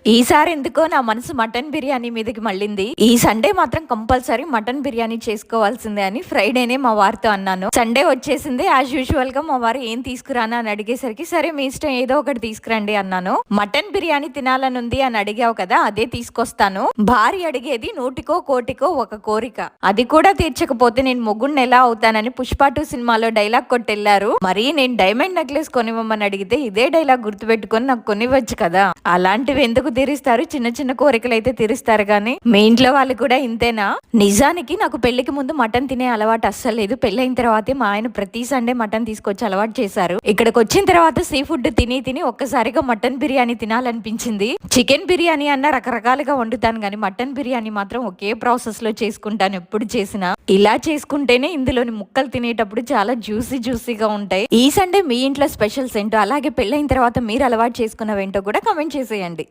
ఈసారి ఎందుకో నా మనసు మటన్ బిర్యానీ మీదకి మళ్ళింది. ఈ సండే మాత్రం కంపల్సరీ మటన్ బిర్యానీ చేసుకోవాల్సిందే అని ఫ్రైడేనే మా వారితో అన్నాను. సండే వచ్చేసింది. యాజ్ యూజువల్ గా మా వారు ఏం తీసుకురానా అని అడిగేసరికి సరే మీ ఇష్టం ఏదో ఒకటి తీసుకురండి అన్నాను. మటన్ బిర్యానీ తినాలనుంది అని అడిగావు కదా, అదే తీసుకొస్తాను. భార్య అడిగేది నూటికో కోటికో ఒక కోరిక, అది కూడా తీర్చకపోతే నేను మొగ్గుడిని ఎలా అవుతానని పుష్ప 2 సినిమాలో డైలాగ్ కొట్టెళ్లారు. మరి నేను డైమండ్ నెక్లెస్ కొనివ్వమని అడిగితే ఇదే డైలాగ్ గుర్తుపెట్టుకొని నాకు కొనివ్వచ్చు కదా. అలాంటివి ఎందుకు తీరుస్తారు, చిన్న చిన్న కోరికలు అయితే తీరుస్తారు కానీ మీ ఇంట్లో వాళ్ళు కూడా ఇంతేనా? నిజానికి నాకు పెళ్లికి ముందు మటన్ తినే అలవాటు అస్సలు లేదు. పెళ్ళైన తర్వాతే మా ఆయన ప్రతి సండే మటన్ తీసుకొచ్చి అలవాటు చేశారు. ఇక్కడికి వచ్చిన తర్వాత సీ ఫుడ్ తిని తిని ఒక్కసారిగా మటన్ బిర్యానీ తినాలనిపించింది. చికెన్ బిర్యానీ అన్న రకరకాలుగా వండుతాను కానీ మటన్ బిర్యానీ మాత్రం ఒకే ప్రాసెస్ లో చేసుకుంటాను ఎప్పుడు చేసినా. ఇలా చేసుకుంటేనే ఇందులోని ముక్కలు తినేటప్పుడు చాలా జ్యూసీగా ఉంటాయి. ఈ సండే మీ ఇంట్లో స్పెషల్స్ ఏంటో, అలాగే పెళ్ళైన తర్వాత మీరు అలవాటు చేసుకున్నవేంటో కూడా కామెంట్ చేసేయండి.